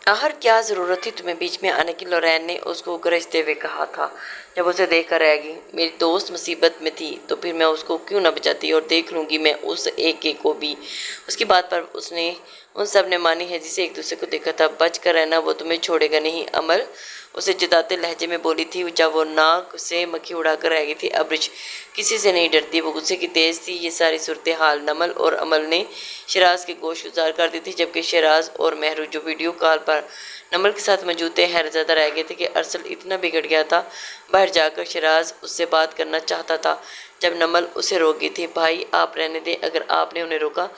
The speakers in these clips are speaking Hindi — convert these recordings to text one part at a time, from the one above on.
आखिर क्या ज़रूरत थी तुम्हें बीच में आने की, लोरेन ने उसको गरजते हुए कहा था। जब उसे देख कर रहेगी, मेरी दोस्त मुसीबत में थी तो फिर मैं उसको क्यों ना बचाती, और देख लूँगी मैं उस एक को भी। उसकी बात पर उसने उन सब ने मानी है जिसे एक दूसरे को देखा था। बच कर रहना, वो तुम्हें छोड़ेगा नहीं। अमल उसे जताते लहजे में बोली थी, जब वो नाक से मक्खी उड़ाकर रह गई थी। अब्रिज किसी से नहीं डरती, वो गुस्से की तेज थी। ये सारी सूरत हाल नमल और अमल ने शराज के गोश गुजार कर दी थी, जबकि शराज और महरू जो वीडियो कॉल पर नमल के साथ मौजूद थे हैरतज़दा रह गए थे कि अरसल इतना बिगड़ गया था। बाहर जाकर शराज उससे बात करना चाहता था जब नमल उसे रोक गई थी। भाई आप रहने दें, अगर आपने उन्हें रोका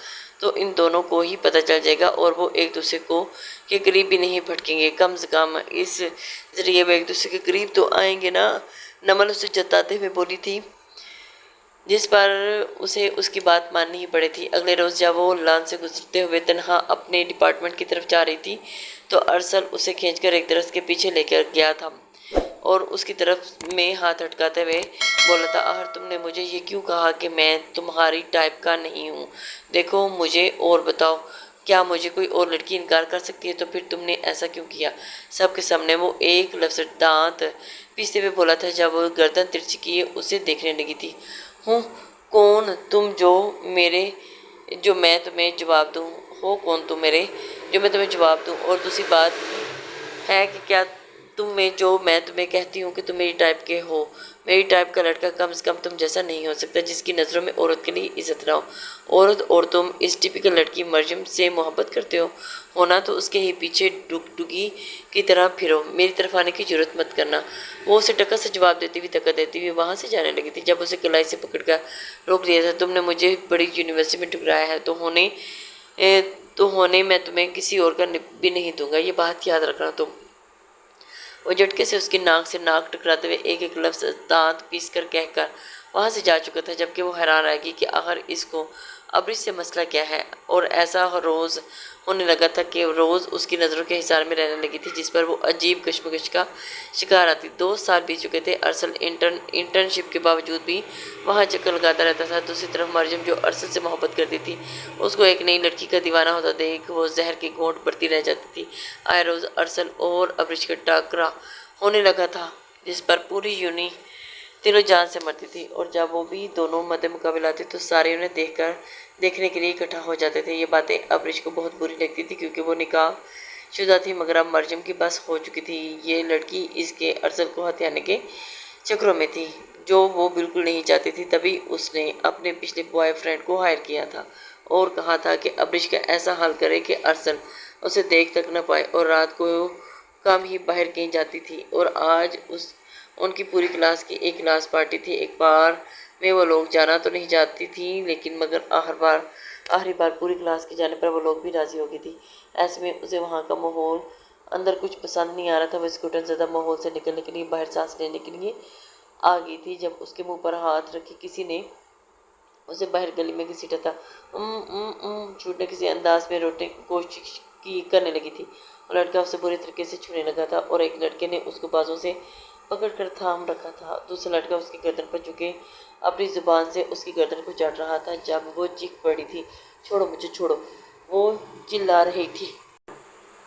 तो इन दोनों को ही पता चल जाएगा और वो एक दूसरे को के करीब भी नहीं भटकेंगे। कम से कम इस जरिए वो एक दूसरे के करीब तो आएंगे ना, नमल उसे जताते हुए बोली थी, जिस पर उसे उसकी बात माननी ही पड़ी थी। अगले रोज़ जब वो लान से गुजरते हुए तनहा अपने डिपार्टमेंट की तरफ जा रही थी तो अरसल उसे खींचकर एक दरख्त के पीछे लेकर गया था और उसकी तरफ में हाथ अटकाते हुए बोला था, आहर तुमने मुझे ये क्यों कहा कि मैं तुम्हारी टाइप का नहीं हूँ? देखो मुझे और बताओ, क्या मुझे कोई और लड़की इनकार कर सकती है? तो फिर तुमने ऐसा क्यों किया? सबके सामने वो एक लफ्ज़ दांत पीसते हुए बोला था जब वो गर्दन तिरछी किए उसे देखने लगी थी। हूँ कौन तुम जो मैं तुम्हें जवाब दूँ? हो कौन तुम मेरे जो मैं तुम्हें जवाब दूँ? और दूसरी बात है कि क्या मैं तुम्हें कहती हूँ कि तुम मेरी टाइप के हो? मेरी टाइप का लड़का कम से कम तुम जैसा नहीं हो सकता, जिसकी नज़रों में औरत के लिए इज्जत ना हो। औरत और तुम इस टिपिकल लड़की मर्यम से मोहब्बत करते हो होना तो उसके ही पीछे डुगी की तरह फिरो। मेरी तरफ आने की जरूरत मत करना। वो उसे टक्कर से जवाब देती हुई धक्का देती हुई वहाँ से जाने लगी थी जब उसे कलाई से पकड़कर रोक लिया था। तुमने मुझे बड़ी यूनिवर्सिटी में ठुकराया है तो होने मैं तुम्हें किसी और का भी नहीं दूंगा, ये बात याद रखना तुम। वो झटके से उसकी नाक से नाक टकराते हुए एक एक लफ्ज़ दांत पीस कर कहकर वहाँ से जा चुका था, जबकि वो हैरान रहेगी कि आखिर इसको अब्रिज से मसला क्या है। और ऐसा रोज़ होने लगा था कि रोज़ उसकी नज़रों के हिसार में रहने लगी थी, जिस पर वो अजीब कश्मकश का शिकार आती। 2 साल बीत चुके थे। अरसल इंटर्नशिप के बावजूद भी वहाँ चक्कर लगाता रहता था। दूसरी तरफ मरियम जो अरसल से मोहब्बत करती थी, उसको एक नई लड़की का दीवाना होता देख वो जहर की घोंट बढ़ती रह जाती थी। आए रोज़ अरसल और अब्रिज का टाकरा होने लगा था, जिस पर पूरी यूनी तीनों जान से मरती थी। और जब वो भी दोनों मद्दे मुकाबले आते तो सारे उन्हें देखने के लिए इकट्ठा हो जाते थे। ये बातें अब्रिज को बहुत बुरी लगती थी क्योंकि वो निकाह शुदा थी, मगर अब मरजम की बस हो चुकी थी। ये लड़की इसके अरसल को हथियाने के चक्रों में थी, जो वो बिल्कुल नहीं चाहती थी। तभी उसने अपने पिछले बॉयफ्रेंड को हायर किया था और कहा था कि अब्रिज का ऐसा हाल करे कि अरसल उसे देख तक न पाए और रात को कम ही बाहर कहीं जाती थी। और आज उनकी पूरी क्लास की एक क्लास पार्टी थी। एक बार में वो लोग जाना तो नहीं चाहती थी, लेकिन मगर आखिरी बार पूरी क्लास के जाने पर वो लोग भी राज़ी हो गई थी। ऐसे में उसे वहाँ का माहौल अंदर कुछ पसंद नहीं आ रहा था। वो घुटन ज़्यादा माहौल से निकलने के लिए बाहर सांस लेने के लिए आ गई थी जब उसके मुंह पर हाथ रखे किसी ने उसे बाहर गली में घसीटा था। छूटने किसी अंदाज में रोकने की कोशिश की करने लगी थी। और लड़का उसे बुरी तरीके से छूने लगा था और एक लड़के ने उसको बाजों से पकड़कर थाम रखा था। दूसरा लड़का उसकी गर्दन पर झुके अपनी जुबान से उसकी गर्दन को चाट रहा था। जब वो चीख पड़ी थी, छोड़ो मुझे छोड़ो, वो चिल्ला रही थी,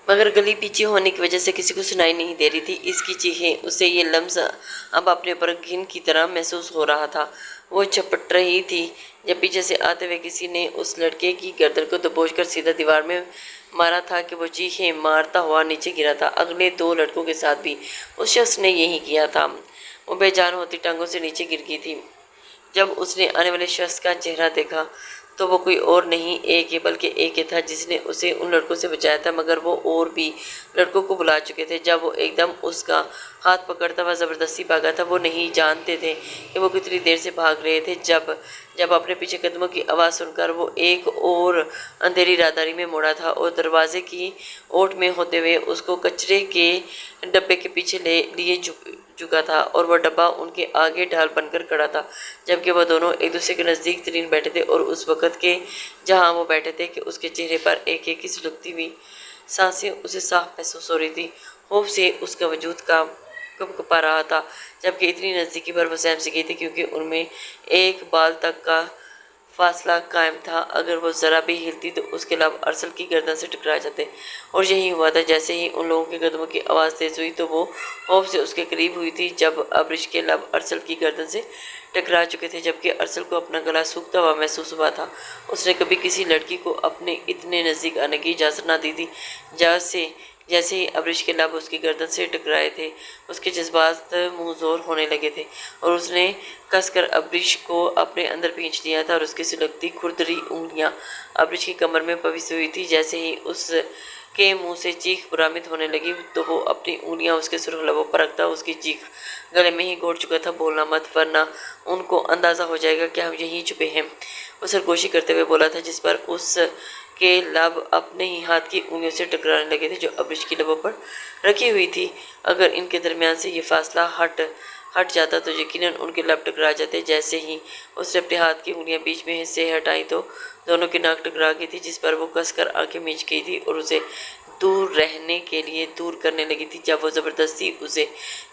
मगर गली पीछे होने की वजह से किसी को सुनाई नहीं दे रही थी। इसकी चीखें उसे ये लम्स अब अपने ऊपर घिन की तरह महसूस हो रहा था। वो झपट रही थी जब पीछे से आते हुए किसी ने उस लड़के की गर्दन को दबोचकर सीधा दीवार में मारा था कि वो चीखें मारता हुआ नीचे गिरा था। अगले 2 लड़कों के साथ भी उस शख्स ने यही किया था। वो बेजान होती टांगों से नीचे गिर गई थी। जब उसने आने वाले शख्स का चेहरा देखा तो वो कोई और नहीं बल्कि एक था जिसने उसे उन लड़कों से बचाया था, मगर वो और भी लड़कों को बुला चुके थे। जब वो एकदम उसका हाथ पकड़ता हुआ ज़बरदस्ती भागा था, वो नहीं जानते थे कि वो कितनी देर से भाग रहे थे। जब अपने पीछे कदमों की आवाज़ सुनकर वो एक और अंधेरी राहदारी में मुड़ा था और दरवाजे की ओट में होते हुए उसको कचरे के डब्बे के पीछे लिए चुका था और वह डब्बा उनके आगे ढाल बनकर खड़ा था, जबकि वह दोनों एक दूसरे के नज़दीक तरीन बैठे थे। और उस वक़्त के जहाँ वो बैठे थे कि उसके चेहरे पर एक एक की सुलगती हुई सांसें उसे साफ महसूस हो रही थी। खौफ से उसका वजूद का कँपा रहा था, जबकि इतनी नज़दीकी पर वह सहम सी गई थी क्योंकि उनमें एक बाल तक का फासला कायम था। अगर वो ज़रा भी हिलती तो उसके लाभ अरसल की गर्दन से टकरा जाते, और यही हुआ था। जैसे ही उन लोगों के कदमों की आवाज़ तेज़ हुई तो वो खौफ से उसके करीब हुई थी, जब अब्रिश के लाभ अरसल की गर्दन से टकरा चुके थे। जबकि अरसल को अपना गला सूखता हुआ महसूस हुआ था। उसने कभी किसी लड़की को अपने इतने नज़दीक आने की इजाज़त ना दी थी। जैसे ही अब्रिश के लब उसकी गर्दन से टकराए थे, उसके जज्बात मुंहजोर होने लगे थे, और उसने कसकर अब्रिश को अपने अंदर खींच लिया था, और उसकी सुलगती खुरदरी उंगलियां अब्रिश की कमर में पविस हुई थी। जैसे ही उसके मुंह से चीख बरामद होने लगी तो वो अपनी उंगलियां उसके सुर्ख लबों पर रखता उसकी चीख गले में ही घोट चुका था। बोलना मत, वरना उनको अंदाज़ा हो जाएगा कि हम यहीं छुपे हैं, वो सरगोशी करते हुए बोला था, जिस पर उस के लब अपने ही हाथ की उंगलियों से टकराने लगे थे जो अब्रिश की लबों पर रखी हुई थी। अगर इनके दरमियान से ये फासला हट जाता तो यकीनन उनके लब टकरा जाते। जैसे ही उसने अपने हाथ की उंगलियां बीच में से हटाई तो दोनों की नाक टकरा गई थी, जिस पर वो कसकर आंखें मीच गई थी और उसे दूर रहने के लिए दूर करने लगी थी। जब वो ज़बरदस्ती उसे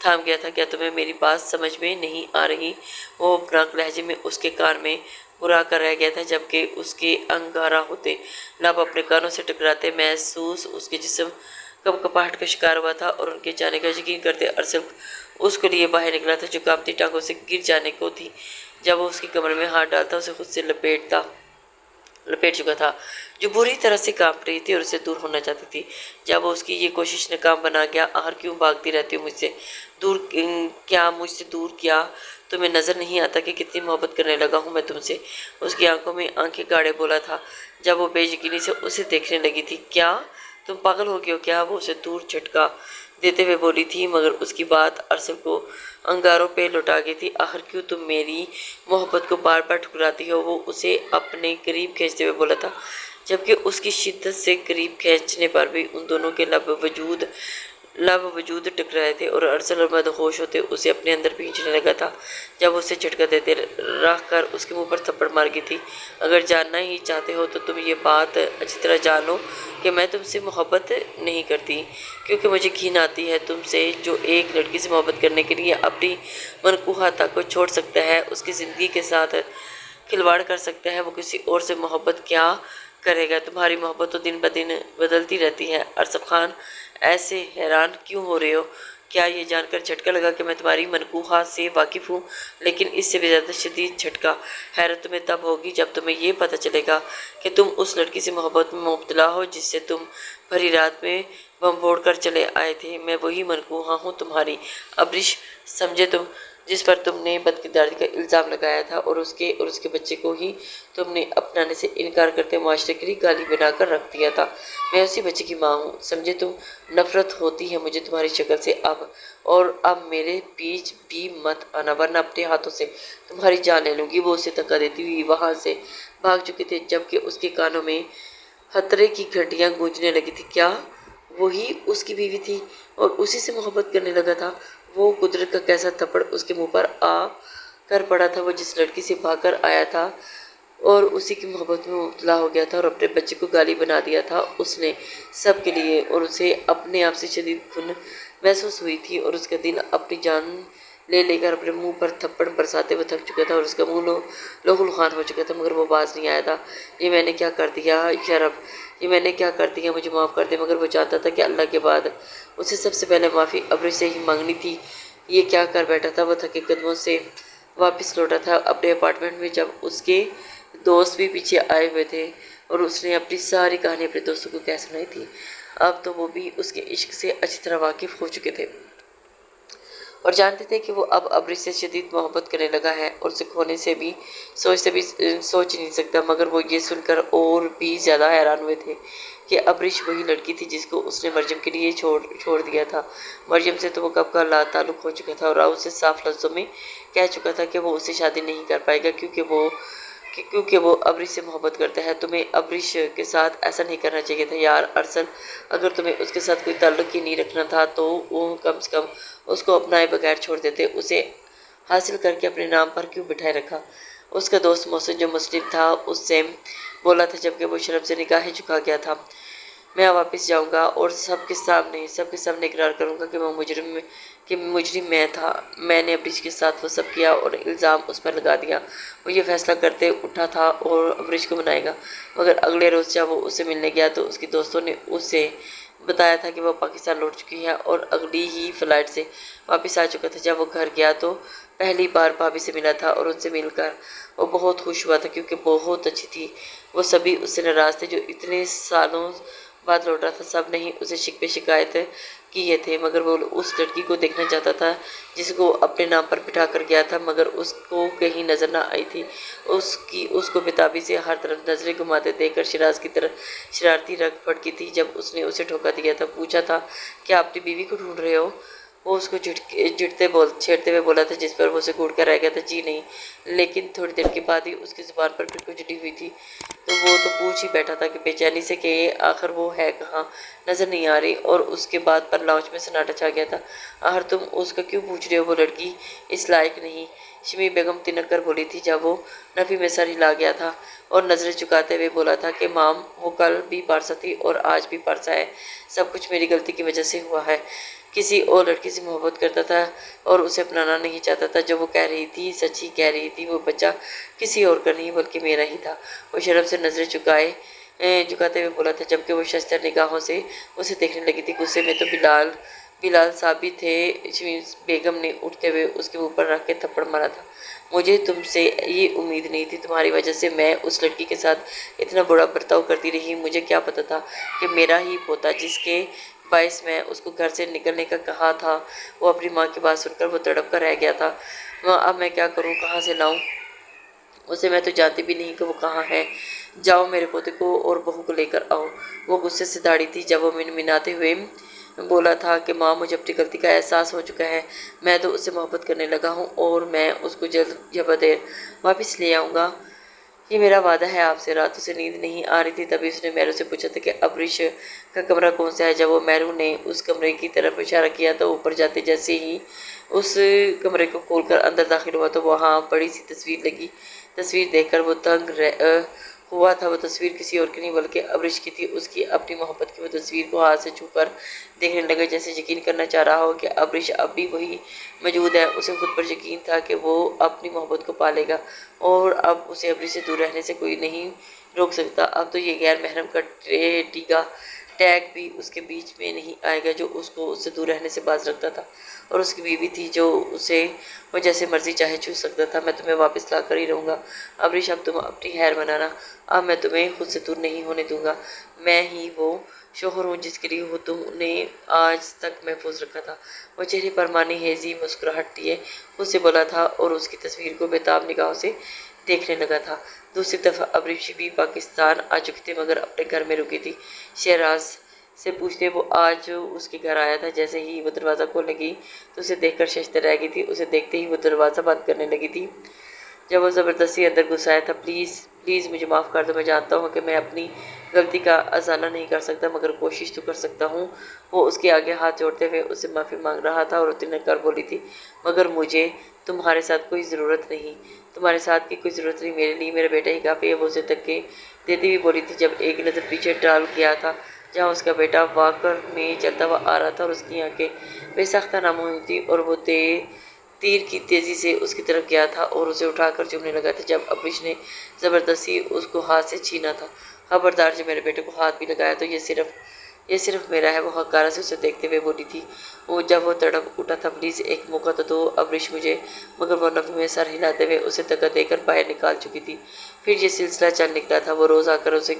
थाम गया था। क्या तुम्हें मेरी बात समझ में नहीं आ रही? वो अपराक लहजे में उसके कान में बुरा कर रह गया था, जबकि उसके अंगारा होते लब अपने कानों से टकराते महसूस उसके जिस्म कपकपाहट का शिकार हुआ था, और उनके जाने का यकीन करते अरसल उसके लिए बाहर निकला था जो कांपती टांगों से गिर जाने को थी। जब वो उसकी कमर में हाथ डालता उसे खुद से लपेट चुका था, जो बुरी तरह से कांप रही थी और उससे दूर होना चाहती थी। जब वो उसकी ये कोशिश नाकाम बना गया, आखिर क्यों भागती रहती हो मुझसे दूर? क्या मुझसे दूर? क्या तुम्हें नज़र नहीं आता कि कितनी मोहब्बत करने लगा हूँ मैं तुमसे? उसकी आंखों में आंखें गाड़े बोला था जब वो बेयकीनी से उसे देखने लगी थी। क्या तुम पागल हो गए हो क्या? वो उसे दूर झटका देते हुए बोली थी, मगर उसकी बात अरसल को अंगारों पे लौटा गई थी। आखिर क्यों तुम मेरी मोहब्बत को बार बार ठुकराती हो? वो उसे अपने करीब खींचते हुए बोला था, जबकि उसकी शिद्दत से करीब खींचने पर भी उन दोनों के लब वजूद टकराए थे, और अरसल और मदहोश होते उसे अपने अंदर खींचने लगा था। जब उसे झटका देते रख कर उसके मुंह पर थप्पड़ मार गई थी। अगर जानना ही चाहते हो तो तुम ये बात अच्छी तरह जानो कि मैं तुमसे मोहब्बत नहीं करती, क्योंकि मुझे घिन आती है तुमसे। जो एक लड़की से मोहब्बत करने के लिए अपनी मनकूहाता को छोड़ सकता है, उसकी ज़िंदगी के साथ खिलवाड़ कर सकता है, वो किसी और से मोहब्बत क्या करेगा? तुम्हारी मोहब्बत तो दिन ब दिन बदलती रहती है। अरसब खान, ऐसे हैरान क्यों हो रहे हो? क्या ये जानकर झटका लगा कि मैं तुम्हारी मनकूहा से वाकिफ़ हूँ? लेकिन इससे भी ज़्यादा शदीद झटका हैरत तुम्हें तब होगी जब तुम्हें ये पता चलेगा कि तुम उस लड़की से मोहब्बत में मुब्तला हो जिससे तुम भरी रात में बम फोड़ कर चले आए थे। मैं वही मनकूहा हूँ तुम्हारी, अब्रिश, समझे तुम, जिस पर तुमने बदकिरदारी का इल्ज़ाम लगाया था, और उसके बच्चे को ही तुमने अपनाने से इनकार करते माशरे के लिए गाली बनाकर रख दिया था। मैं उसी बच्चे की माँ हूँ, समझे तुम। नफरत होती है मुझे तुम्हारी शक्ल से अब, और अब मेरे बीच भी मत आना, वरना अपने हाथों से तुम्हारी जान ले लूँगी। वो उसे धक्का देती हुई वहाँ से भाग चुके थे, जबकि उसके कानों में खतरे की घंटियाँ गूंजने लगी थी। क्या वही उसकी बीवी थी और उसी से मोहब्बत करने लगा था? वो कुदरत का कैसा थप्पड़ उसके मुंह पर आ कर पड़ा था। वो जिस लड़की से भागकर आया था और उसी की मोहब्बत में मुब्तला हो गया था और अपने बच्चे को गाली बना दिया था उसने सबके लिए, और उसे अपने आप से शदीद खुन महसूस हुई थी, और उसका दिल अपनी जान ले लेकर अपने मुंह पर थप्पड़ बरसाते हुए थक चुका था, और उसका मुंह लहूलुहान हो चुका था, मगर वो बाज नहीं आया था। ये मैंने क्या कर दिया या रब, ये मैंने क्या कर दिया, मुझे माफ़ कर दे। मगर वो चाहता था कि अल्लाह के बाद उसे सबसे पहले माफ़ी अब्रिश से ही मांगनी थी। ये क्या कर बैठा था? वो थके कदमों से वापस लौटा था अपने अपार्टमेंट में, जब उसके दोस्त भी पीछे आए हुए थे, और उसने अपनी सारी कहानी अपने दोस्तों को कह सुनाई थी। अब तो वो भी उसके इश्क से अच्छी तरह वाकिफ़ हो चुके थे और जानते थे कि वो अब अब्रिश से शदीद मोहब्बत करने लगा है, और उसे खोने से भी सोच नहीं सकता। मगर वो ये सुनकर और भी ज़्यादा हैरान हुए थे कि अब्रिश वही लड़की थी जिसको उसने मरियम के लिए छोड़ दिया था। मरियम से तो वो कब का ला ताल्लुक़ हो चुका था, और राव से साफ लफ्ज़ों में कह चुका था कि वो उससे शादी नहीं कर पाएगा, क्योंकि वो अब्रिश से मोहब्बत करता है। तुम्हें अब्रिश के साथ ऐसा नहीं करना चाहिए था यार अरसल। अगर तुम्हें उसके साथ कोई ताल्लुक़ ही नहीं रखना था तो वो कम से कम उसको अपनाए बगैर छोड़ देते। उसे हासिल करके अपने नाम पर क्यों बिठाए रखा? उसका दोस्त मोहसिन जो मुस्लिम था उससे बोला था, जबकि वो शर्म से निगाहें झुका गया था। मैं वापस जाऊंगा और सबके सामने इकरार करूंगा कि मुजरिम मैं था। मैंने अब्रिश के साथ वो सब किया और इल्ज़ाम उस पर लगा दिया। वो ये फैसला करते उठा था और अब्रिश को मनाएगा, मगर अगले रोज़ जब वो उससे मिलने गया तो उसके दोस्तों ने उसे बताया था कि वो पाकिस्तान लौट चुकी है और अगली ही फ्लाइट से वापस आ चुका था। जब वो घर गया तो पहली बार भाभी से मिला था और उनसे मिलकर वो बहुत खुश हुआ था, क्योंकि बहुत अच्छी थी। वो सभी उससे नाराज़ थे जो इतने सालों बाद लौट रहा था। सब ने ही उसे शिकवे शिकायत किए थे, मगर वो उस लड़की को देखना चाहता था जिसको अपने नाम पर बिठा कर गया था, मगर उसको कहीं नज़र ना आई थी। उसको बेताबी से हर तरफ नजरें घुमाते देखकर शिराज की तरफ शरारती रंग फटकी थी। जब उसने उसे धोखा दिया था, पूछा था क्या अपनी बीवी को ढूंढ रहे हो? वो उसको छेड़ते हुए बोला था, जिस पर वो उसे घूर कर रह गया था, जी नहीं। लेकिन थोड़ी देर के बाद ही उसकी जुबान पर फिर कुछ जुड़ी हुई थी, तो वो तो पूछ ही बैठा था कि बेचैनी से कि आखिर वो है कहाँ, नज़र नहीं आ रही। और उसके बाद पर लाउंज में सन्नाटा छा गया था। आखिर तुम उसका क्यों पूछ रहे हो? वो लड़की इस लायक नहीं, शमी बेगम तिनक कर बोली थी जब वो नफ़ी में सर हिला गया था और नज़रें चुकाते हुए बोला था कि माम वो कल भी पारसा थी और आज भी पारसा है। सब कुछ मेरी गलती की वजह से हुआ है। किसी और लड़की से मोहब्बत करता था और उसे अपनाना नहीं चाहता था। जो वो कह रही थी सच ही कह रही थी। वो बच्चा किसी और का नहीं बल्कि मेरा ही था। वो शर्म से नजरें झुकाते हुए बोला था, जबकि वो शस्त्र निगाहों से उसे देखने लगी थी। गुस्से में तो बिलाल साहब भी थे। शमीम बेगम ने उठते हुए उसके ऊपर रख के थप्पड़ मारा था। मुझे तुमसे ये उम्मीद नहीं थी। तुम्हारी वजह से मैं उस लड़की के साथ इतना बुरा बर्ताव करती रही। मुझे क्या पता था कि मेरा ही पोता, जिसके बाइस मैं उसको घर से निकलने का कहा था, वो अपनी माँ की बात सुनकर वो तड़प कर रह गया था। अब मैं क्या करूँ, कहाँ से लाऊं उसे? मैं तो जानती भी नहीं कि वो कहाँ है। जाओ मेरे पोते को और बहू को लेकर आओ। वो गुस्से से दाढ़ी थी जब वो मिनमिनाते हुए बोला था कि माँ, मुझे अपनी गलती का एहसास हो चुका है। मैं तो उससे मोहब्बत करने लगा हूँ और मैं उसको जल्द या बदेर वापस ले आऊँगा। ये मेरा वादा है आपसे। रात उसे नींद नहीं आ रही थी, तभी उसने मैरू से पूछा था कि अब्रिश का कमरा कौन सा है। जब वो मैरू ने उस कमरे की तरफ इशारा किया तो ऊपर जाते जैसे ही उस कमरे को खोलकर अंदर दाखिल हुआ तो वहाँ बड़ी सी तस्वीर लगी। तस्वीर देखकर वो हुआ था। वो तस्वीर किसी और की नहीं बल्कि अब्रिश की थी। उसकी अपनी मोहब्बत की वो तस्वीर को हाथ से छूकर देखने लगा, जैसे यकीन करना चाह रहा हो कि अब्रिश अब भी वही मौजूद है। उसे खुद पर यकीन था कि वो अपनी मोहब्बत को पालेगा और अब उसे अब्रिश से दूर रहने से कोई नहीं रोक सकता। अब तो ये गैर महरम का टैग भी उसके बीच में नहीं आएगा, जो उसको उससे दूर रहने से बाज रखता था। और उसकी बीवी थी जो उसे वो जैसे मर्जी चाहे छू सकता था। मैं तुम्हें वापस ला कर ही रहूँगा अब्रिश, अब तुम अपनी खैर मनाना। अब मैं तुम्हें खुद से दूर नहीं होने दूंगा। मैं ही वो शोहर हूँ जिसके लिए हो तुमने आज तक महफूज रखा था। वो चेहरे पर मानी हेजी मुस्कुराहट लिए उससे बोला था और उसकी तस्वीर को बेताब निगाहों से देखने लगा था। दूसरी दफ़ा अब्रिश भी पाकिस्तान आ चुकी थी, मगर अपने घर में रुकी थी। शहराज से पूछते वो आज उसके घर आया था। जैसे ही वो दरवाज़ा खोलने गई तो उसे देखकर शर्मते रह गई थी। उसे देखते ही वो दरवाज़ा बंद करने लगी थी। जब वो ज़बरदस्ती अंदर घुस आया था, प्लीज़ प्लीज़ मुझे माफ़ कर दो। मैं जानता हूँ कि मैं अपनी गलती का अजाला नहीं कर सकता, मगर कोशिश तो कर सकता हूँ। वो उसके आगे हाथ जोड़ते हुए उससे माफ़ी मांग रहा था और उतने कर बोली थी, मगर मुझे तुम्हारे साथ कोई ज़रूरत नहीं। तुम्हारे साथ की कोई ज़रूरत नहीं, मेरे लिए मेरा बेटा ही काफ़ी है। वो उसे धक्के देती हुई बोली थी। जब एक नज़र पीछे डाल गया था जहाँ उसका बेटा वाकर में चलता हुआ आ रहा था और उसकी आंखें बेसाख्ता नाम हुई थी और वो तीर की तेज़ी से उसकी तरफ गया था और उसे उठाकर चूमने लगा था, जब अब्रिश ने ज़बरदस्ती उसको हाथ से छीना था। खबरदार, जो मेरे बेटे को हाथ भी लगाया तो ये सिर्फ मेरा है। वो हकारा से उसे देखते हुए बोली थी। जब वो तड़प उठा था, प्लीज़ एक मौका तो दो अब्रिश मुझे। मगर वो नफ़ी में सर हिलाते हुए उसे धक्का देकर बाहर निकाल चुकी थी। फिर ये सिलसिला चल निकला था। वो रोज़ आकर उसे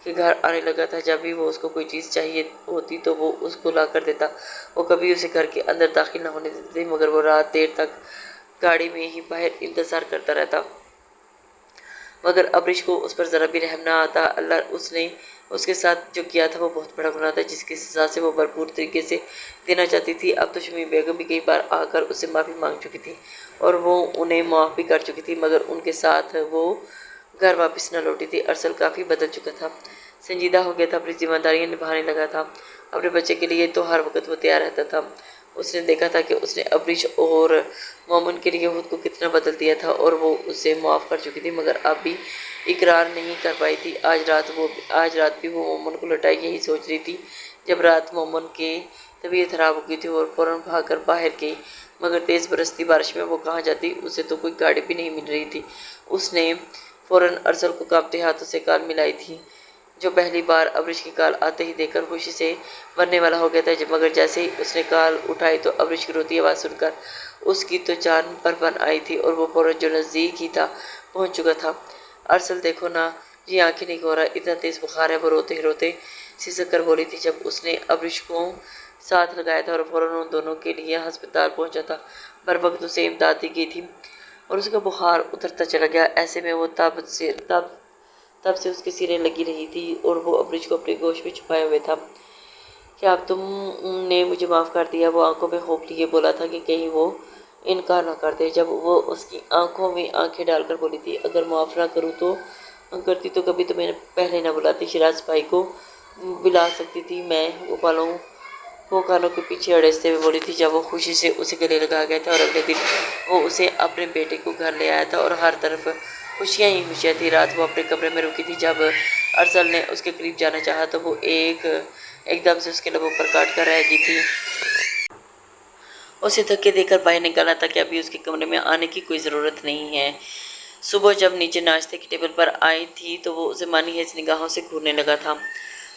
के घर आने लगा था। जब भी वो उसको कोई चीज़ चाहिए होती तो वो उसको ला कर देता। वो कभी उसे घर के अंदर दाखिल न होने देती, मगर वो रात देर तक गाड़ी में ही बाहर इंतज़ार करता रहता। मगर अब्रिश को उस पर ज़रा भी रहम ना आता। अल्लाह, उसने उसके साथ जो किया था वो बहुत बड़ा गुनाह था, जिसकी सज़ा से वो भरपूर तरीके से देना चाहती थी। अब तो शमी बेगम भी कई बार आकर उससे माफ़ी मांग चुकी थी और वो उन्हें माफ़ भी कर चुकी थी, मगर उनके साथ वो घर वापस न लौटी थी। अरसल काफ़ी बदल चुका था, संजीदा हो गया था, अपनी जिम्मेदारियां निभाने लगा था। अपने बच्चे के लिए तो हर वक्त वो तैयार रहता था। उसने देखा था कि उसने अब्रिश और मोमन के लिए खुद को कितना बदल दिया था और वो उसे माफ़ कर चुकी थी, मगर अब भी इकरार नहीं कर पाई थी। आज रात भी वो मोमन को लौटाई यही सोच रही थी। जब रात मोमन के तबीयत खराब हो गई थी और फ़ौरन भागकर बाहर गई, मगर तेज़ बरसती बारिश में वो कहाँ जाती, उसे तो कोई गाड़ी भी नहीं मिल रही थी। उसने फ़ौरन अरसल को कांपते हाथों से कॉल मिलाई थी, जो पहली बार अब्रिश की कॉल आते ही देखकर खुशी से मरने वाला हो गया था। मगर जैसे ही उसने कॉल उठाई तो अब्रिश की रोती आवाज़ सुनकर उसकी तो जान पर बन आई थी और वो फौरन जो नज़दीक ही था पहुंच चुका था। अरसल देखो ना, ये आंखें नहीं हो रहा, इतना तेज़ बुखार है। वो रोते रोते सिसक कर बोली थी जब उसने अब्रिश को साथ लगाया था और फौरन उन दोनों के लिए अस्पताल पहुंचा था। बर वक्त उसे इमदाद दी गई थी और उसका बुखार उतरता चला गया। ऐसे में वो तब से उसके सिरे लगी रही थी और वो अब्रिश को अपने गोश में छुपाए हुए था। क्या अब तुमने मुझे माफ़ कर दिया? वो आंखों में होप लिए बोला था कि कहीं वो इनकार ना कर दे। जब वो उसकी आंखों में आंखें डालकर बोली थी, अगर माफ़ ना करूँ तो करती तो कभी तो मैंने पहले ना बुलाती, शिराज भाई को बुला सकती थी मैं। वो कानों के पीछे अड़ेसते हुए बोली थी जब वो खुशी से उसे गले लगा गया था और अगले दिन वो उसे अपने बेटे को घर ले आया था और हर तरफ खुशियाँ ही खुशियाँ थी। रात वो अपने कमरे में रुकी थी। जब अरसल ने उसके करीब जाना चाहा तो वो एकदम से उसके लबों पर काट कर रह गई थी। उसे धक्के देकर बाहर निकाला था कि अभी उसके कमरे में आने की कोई ज़रूरत नहीं है। सुबह जब नीचे नाश्ते की टेबल पर आई थी तो वो उसे मानी है निगाहों से घूरने लगा था।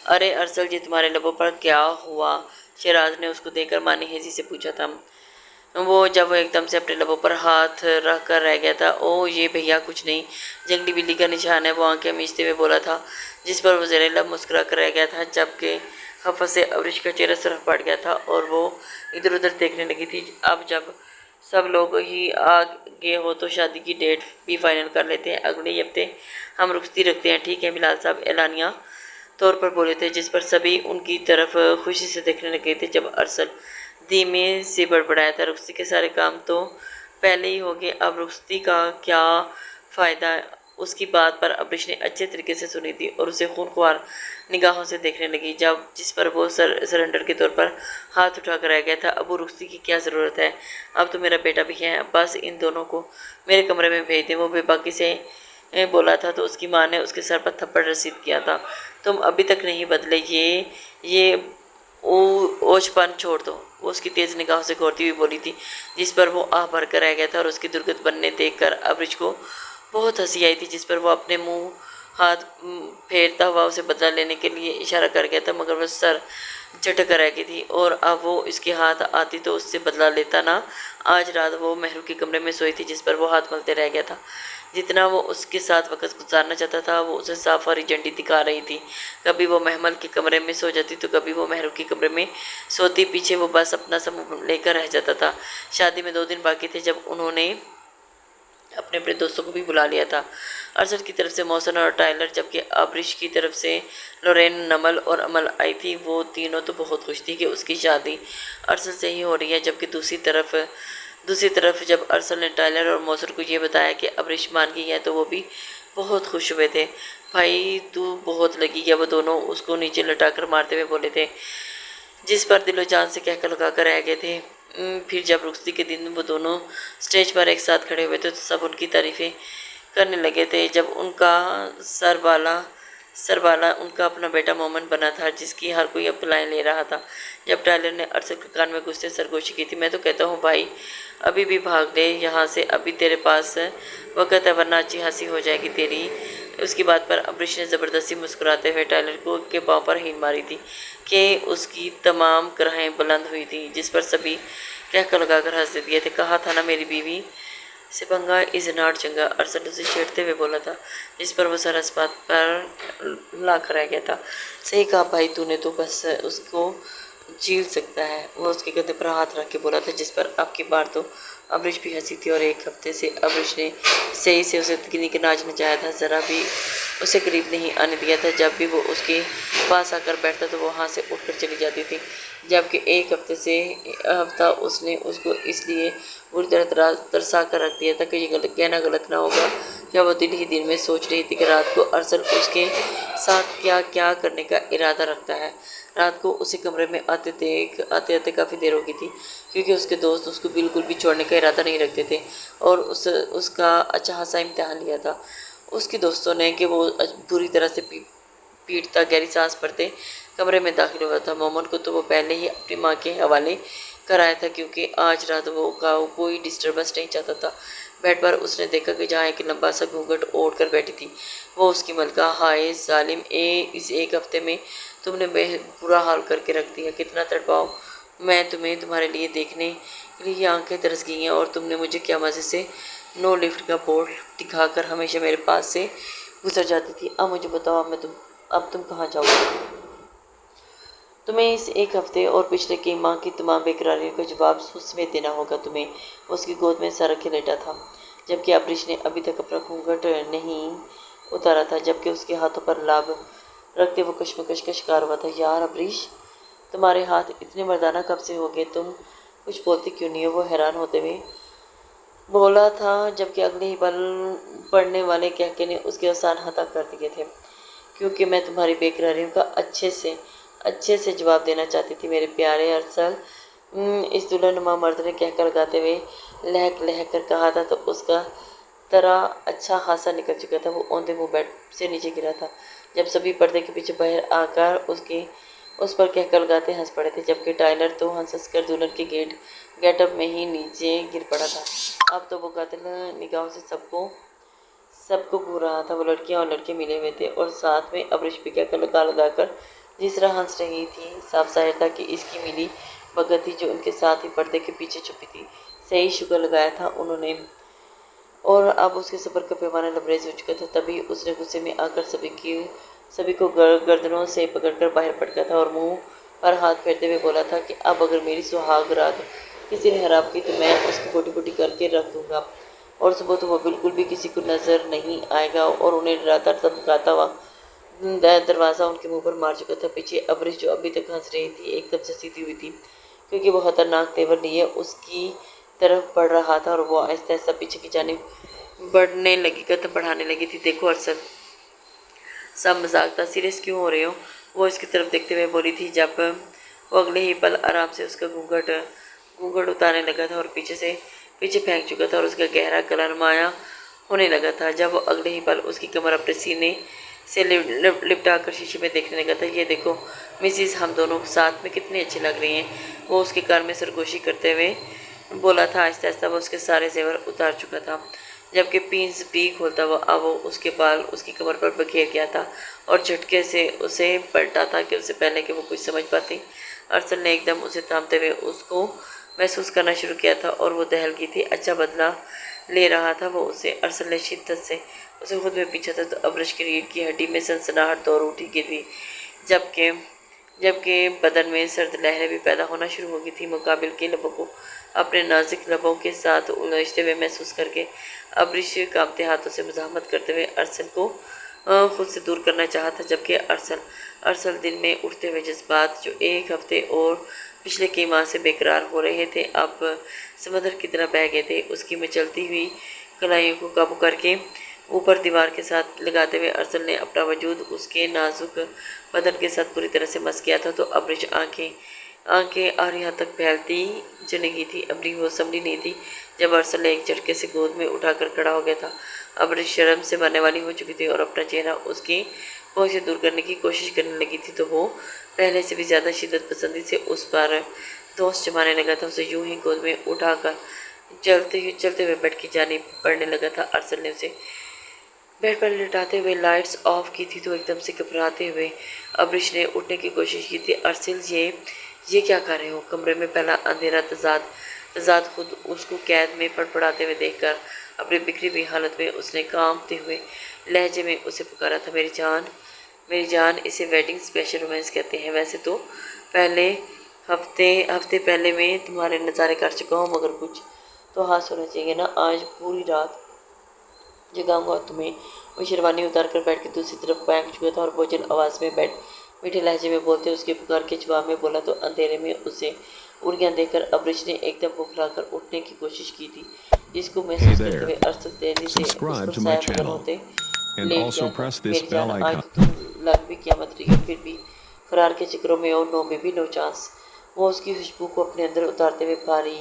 अरे अरसल जी, तुम्हारे लबों पर क्या हुआ? शहराज ने उसको देखकर मानी हेजी से पूछा था। जब वो एकदम से अपने लबों पर हाथ रख कर रह गया था। ओ ये भैया कुछ नहीं, जंगली बिल्ली का निशान है, वो आंखें मीचते हुए बोला था, जिस पर वो जहरीला मुस्कुरा कर रह गया था। जबकि खफत से अब्रिश का चेहरा सरफ पड़ गया था और वो इधर उधर देखने लगी थी। अब जब सब लोग ही आगे हो तो शादी की डेट भी फाइनल कर लेते हैं, अगले हफ्ते हम रुखसती रखते हैं, ठीक है? बिलाल साहब एलानिया तौर पर बोले थे, जिस पर सभी उनकी तरफ खुशी से देखने लगे थे। जब अरसल धीमे से बड़बड़ाया था, रुखसती के सारे काम तो पहले ही हो गए, अब रुखसती का क्या फ़ायदा? उसकी बात पर अब्रिश ने अच्छे तरीके से सुनी थी और उसे खूनख्वार निगाहों से देखने लगी, जिस पर वो सरेंडर के तौर पर हाथ उठाकर रह गया था। अब वो रुखसती की क्या ज़रूरत है? अब तो मेरा बेटा भी है, बस इन दोनों को मेरे कमरे में भेज दें। वो बेबाकी से बोला था तो उसकी माँ ने उसके सर पर थप्पड़ रसीद किया था। तुम अभी तक नहीं बदले, ये ओछपन छोड़ दो। वो उसकी तेज़ निगाहों से घूरती हुई बोली थी, जिस पर वो आह भर कर रह गया था और उसकी दुर्गत बनने देखकर अब्रिश को बहुत हंसी आई थी, जिस पर वो अपने मुंह हाथ फेरता हुआ उसे बदला लेने के लिए इशारा कर गया था, मगर वह सर झटक रह गई थी और अब वो इसके हाथ आती तो उससे बदला लेता ना। आज रात वो महरू के कमरे में सोई थी, जिस पर वो हाथ मलते रह गया था। जितना वो उसके साथ वक्त गुजारना चाहता था वो उसे साफ हरी झंडी दिखा रही थी। कभी वो महमल के कमरे में सो जाती तो कभी वो महरू के कमरे में सोती। पीछे वो बस अपना समूह लेकर रह जाता था। शादी में 2 दिन बाकी थे जब उन्होंने अपने अपने दोस्तों को भी बुला लिया था। अरशद की तरफ से मौसन और टाइलर, जबकि अब्रिश की तरफ से लोरेन, नमल और अमल आई थी। वो तीनों तो बहुत खुश थी कि उसकी शादी अरशद से ही हो रही है, जबकि दूसरी तरफ जब अरसल ने टाइलर और मौसर को ये बताया कि अब्रिश मान गई है तो वो भी बहुत खुश हुए थे। भाई तू बहुत लगी है, वो दोनों उसको नीचे लटाकर मारते हुए बोले थे, जिस पर दिलो जान से कहकर लगा कर रह गए थे। फिर जब रुखसती के दिन वो दोनों स्टेज पर एक साथ खड़े हुए थे तो सब उनकी तारीफ़ें करने लगे थे। जब उनका सरबाला उनका अपना बेटा मोमन बना था, जिसकी हर कोई अब लाइन ले रहा था। जब टाइलर ने अरशद के कान में गुस्से सरगोशी की थी, मैं तो कहता हूँ भाई अभी भी भाग ले यहाँ से, अभी तेरे पास वक़्त है, वरना अच्छी हंसी हो जाएगी तेरी। उसकी बात पर अब्रिश ने ज़बरदस्ती मुस्कुराते हुए टाइलर को के पाँव पर हीन मारी थी कि उसकी तमाम कराहें बुलंद हुई थी, जिस पर सभी कहकर लगाकर हंस दिए थे। कहा था ना मेरी बीवी से पंगा इज़ नॉट चंगा, अरशद उसे छेड़ते हुए बोला था, जिस पर वो सर इस बात पर लाकर रह गया था। सही कहा भाई तूने, तो बस उसको झील सकता है। वो उसके कंधे पर हाथ रख के बोला था, जिस पर अब की बार तो अब्रिश भी हंसी थी और 1 हफ्ते से अब्रिश ने सही से उसे किन्नी के नाच नचाया था। ज़रा भी उसे करीब नहीं आने दिया था। जब भी वो उसके पास आकर बैठता तो वो वहाँ से उठकर चली जाती थी। जबकि एक हफ्ता उसने उसको इसलिए बुरी तरह तरसा कर रख दिया था कि ये कहना गलत ना होगा। क्या वो दिन ही दिन में सोच रही थी कि रात को अरसल उसके साथ क्या क्या करने का इरादा रखता है। रात को उसे कमरे में आते आते काफ़ी देर हो गई थी, क्योंकि उसके दोस्त उसको बिल्कुल भी छोड़ने का इरादा नहीं रखते थे और उसका अच्छा खासा इम्तहान लिया था उसके दोस्तों ने कि वो बुरी तरह से पीटता गहरी सांस भरते कमरे में दाखिल हुआ था। मोमन को तो वो पहले ही अपनी माँ के हवाले कराया था, क्योंकि आज रात वो कोई डिस्टर्बेंस नहीं चाहता था। बेड पर उसने देखा कि जहाँ एक लंबा सा घूंघट ओढ़ कर बैठी थी वो उसकी मलका। हाय जालिम, इस एक हफ्ते में तुमने बुरा हाल करके रख दिया। कितना तड़पाओ मैं तुम्हें, तुम्हारे लिए देखने के लिए ये आंखें तरस गई हैं और तुमने मुझे क्या मज़े से नो लिफ्ट का बोर्ड दिखाकर हमेशा मेरे पास से गुजर जाती थी। अब मुझे बताओ, अब तुम कहाँ जाओगे? तुम्हें इस एक हफ्ते और पिछले कई माह की तमाम बेकरारियों का जवाब उसमें देना होगा। तुम्हें उसकी गोद में सर रखे लेटा था, जबकि अब्रिश ने अभी तक अपना घूंघट नहीं उतारा था, जबकि उसके हाथों पर लाभ रखते वो कश्मकश का शिकार हुआ था। यार अब्रिश, तुम्हारे हाथ इतने मर्दाना कब से हो गए? तुम कुछ बोलती क्यों नहीं हो? वो हैरान होते हुए बोला था, जबकि अगले ही पल पढ़ने वाले कहके ने उसके अवसान हता कर दिए थे। क्योंकि मैं तुम्हारी बेकरारियों का अच्छे से जवाब देना चाहती थी मेरे प्यारे अरसल। इस दुल्हनुमा मर्द ने कहकर लगाते हुए लहक लहक कर कहा था, तो उसका तरह अच्छा खासा निकल चुका था। वो औंधे मुँह बेड से नीचे गिरा था, जब सभी पर्दे के पीछे बाहर आकर उस पर कहकर लगाते हंस पड़े थे, जबकि टाइलर तो हंस कर दुल्हन के गेटअप में ही नीचे गिर पड़ा था। अब तो वो कातिल निगाहों से सबको घूर रहा था। वो लड़कियां और लड़के मिले हुए थे और साथ में अब्रिश पिका का लगा लगाकर जिस तरह हंस रही थी, साफ जाहिर था कि इसकी मिली भगत थी जो उनके साथ ही पर्दे के पीछे छुपी थी। सही शुक्र लगाया था उन्होंने, और अब उसके सब्र का पैमाना लबरेज हो चुका था। तभी उसने गुस्से में आकर सभी को गर्दनों से पकड़कर बाहर पटका था और मुंह पर हाथ फेरते हुए बोला था कि अब अगर मेरी सुहाग रात किसी ने हराब की तो मैं उसकी बोटी बोटी करके रख दूंगा, और सुबह तो वो बिल्कुल भी किसी को नजर नहीं आएगा। और उन्हें डराता धमकाता हुआ दरवाज़ा उनके मुंह पर मार चुका था। पीछे अब्रिश, जो अभी तक हंस रही थी, एकदम से सीधी हुई थी, क्योंकि वो खतरनाक तेवर लिए उसकी तरफ बढ़ रहा था और वो आहिस्ता आहिस्ता पीछे की जानिब बढ़ने लगी, कदम बढ़ाने लगी थी। देखो अरसल, सब मजाक था, सीरियस क्यों हो रहे हो? वो इसकी तरफ देखते हुए बोली थी, जब वो अगले ही पल आराम से उसका घूंघट उतारने लगा था और पीछे फेंक चुका था और उसका गहरा गला नुमाया होने लगा था। जब वो अगले ही पल उसकी कमर अपने सीने से लिपटा कर शीशे में देखने लगा था। ये देखो मिसिस, हम दोनों साथ में कितने अच्छे लग रही हैं। वो उसके कान में सरगोशी करते हुए बोला था। आहिस्ता आहिस्ता वो उसके सारे जेवर उतार चुका था, जबकि पीन्स भी खोलता हुआ अब वो उसके बाल उसकी कमर पर बखेर गया था और झटके से उसे पलटा था कि उससे पहले कि वो कुछ समझ पाती, अरसल ने एकदम उसे थामते हुए उसको महसूस करना शुरू किया था और वो दहल गई थी। अच्छा बदला ले रहा था वो उसे। अरसल ने शिद्दत से उसे खुद में पीछा था तो अब्रिश की रीढ़ की हड्डी में सनसनाहट दौड़ उठी गिरी, जबकि जबकि बदन में सर्द लहरें भी पैदा होना शुरू हो गई थी। मुकाबिल के लबों को अपने नाजुक लबों के साथ उलझते हुए महसूस करके अब्रिश कांपते हाथों से मज़ाहमत करते हुए अरसल को खुद से दूर करना चाहा था, जबकि अरसल दिल में उठते हुए जज्बात जो एक हफ्ते और पिछले कई माह से बेकरार हो रहे थे, अब समंदर की तरह बह गए थे। उसकी मचलती हुई कलाइयों को काबू करके ऊपर दीवार के साथ लगाते हुए अरसल ने अपना वजूद उसके नाजुक बदन के साथ पूरी तरह से मस किया था। तो अब्रिश आंखें और यहाँ तक फैलती चली गई थी। अब्री वो संभली नहीं थी जब अरसल ने एक झटके से गोद में उठाकर खड़ा हो गया था। अब्रिश शर्म से मरने वाली हो चुकी थी और अपना चेहरा उसकी पहुँच से दूर करने की कोशिश करने लगी थी, तो वो पहले से भी ज़्यादा शिद्दत पसंदी से उस पर दोस्त जमाने लगा था। उसे यूं ही गोद में उठाकर चलते हुए बेड की जानिब बढ़ने लगा था। अरसल ने उसे बेड पर लिटाते हुए लाइट्स ऑफ की थी, तो एकदम से घबराते हुए अब्रिश ने उठने की कोशिश की थी। अरसल, ये क्या कर रहे हो? कमरे में पहला अंधेरा तजाद खुद उसको कैद में फड़फड़ाते हुए देखकर अपनी बिखरी हुई हालत में उसने कांपते हुए लहजे में उसे पुकारा था, मेरी जान, इसे वेडिंग स्पेशल रोमांस कहते हैं। वैसे तो पहले हफ्ते पहले मैं तुम्हारे नज़ारे कर चुका हूँ, मगर कुछ तो हाथ होना चाहिए ना। आज पूरी रात जगाऊंगा तुम्हें वो शेरवानी उतार कर बेड की दूसरी तरफ पैक चुका था और बोझल आवाज़ में बेड मीठे लहजे में बोलते उसके पुकार के जवाब में बोला तो अंधेरे में उसे उड़ियाँ देकर अब्रिश ने एकदम बुखलाकर उठने की कोशिश की थी, जिसको Hey महसूस करते हुए there. अरसद तेजी से उस Subscribe पर to my साया बदन channel होते and लेट also गया था। press this मेरी जान, bell आज icon. तो तुम लग भी क्या मत रही हो, फिर भी फरार के चक्रों में और नो में भी नो चांस। वो उसकी खुशबू को अपने अंदर उतारते हुए भारी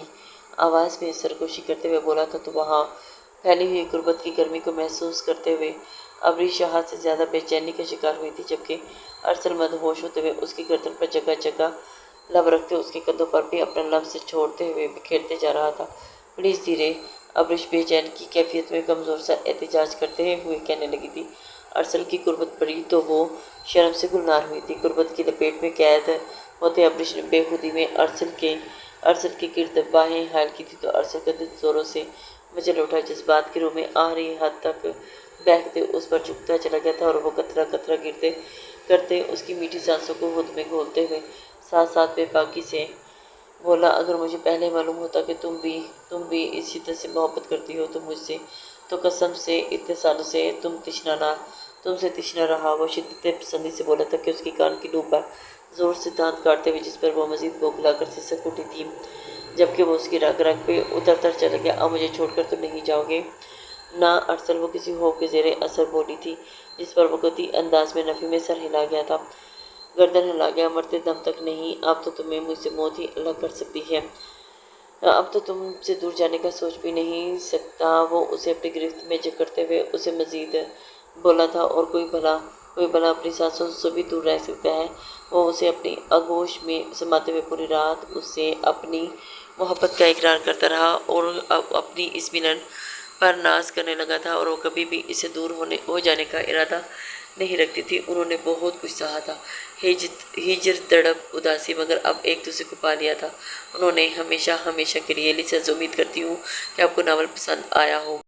आवाज़ में सरगोशी करते हुए बोला था, तो वहाँ फैली हुई गुर्बत की गर्मी को महसूस करते हुए अबरीश हाथ से ज़्यादा बेचैनी का शिकार हुई थी, जबकि अरसल मदहोश होते हुए उसकी गर्दन पर जगह जगह लब रखते उसके कंधों पर भी अपना लफ्ज़ छोड़ते हुए बिखेरते जा रहा था। प्लीज़ धीरे, अबरीश बेचैन की कैफियत में कमज़ोर सा एहतजाज करते हुए कहने लगी थी। अरसल की गुर्बत बढ़ी तो वो शर्म से गुलनार हुई थी। गुर्बत की लपेट में कैद होते अबरीश ने बेखुदी में अरसल के गिर्द बाहें हाल की थी, तो अरसल का दिल जोरों से मचल उठा। जज्बात के रूह में आ रही हद तक बहकते उस पर झुकता चला गया था और वो कतरा कतरा गिरते करते उसकी मीठी सांसों को खुद में घोलते हुए साथ साथ बेबाकी से बोला, अगर मुझे पहले मालूम होता कि तुम भी इस शिद्दत से मोहब्बत करती हो तो मुझसे, तो कसम से इतने सालों से तुमसे तिश्ना रहा। वो शिद्दत पसंदी से बोला था कि उसकी कान की लूप पर जोर से दांत काटते हुए, जिस पर वो मजीद बौखलाकर सिसक उठी थी, जबकि वो उसकी रग रग पे उतर चला गया। अब मुझे छोड़कर तो नहीं जाओगे ना अरसल? वो किसी खौफ के ज़ेरे असर बोली थी, जिस पर वक़्ती अंदाज में नफ़ी में सर हिला गया था, गर्दन हिला गया। मरते दम तक नहीं, अब तो तुम्हें मुझसे मौत ही अलग कर सकती है। अब तो तुमसे दूर जाने का सोच भी नहीं सकता। वो उसे अपनी गिरफ्त में जकड़ते हुए उसे मजीद बोला था, और कोई भला अपनी सांसों से भी दूर रह सकता है। वो उसे अपनी आगोश में समाते हुए पूरी रात उससे अपनी मोहब्बत का इकरार करता रहा और अब अपनी इस मिलन पर नाज करने लगा था, और वो कभी भी इससे दूर हो जाने का इरादा नहीं रखती थी। उन्होंने बहुत कुछ सहा था, हिजर, तड़प, उदासी, मगर अब एक दूसरे को पा लिया था उन्होंने हमेशा हमेशा के लिए। लिसा, उम्मीद करती हूँ कि आपको नावल पसंद आया हो।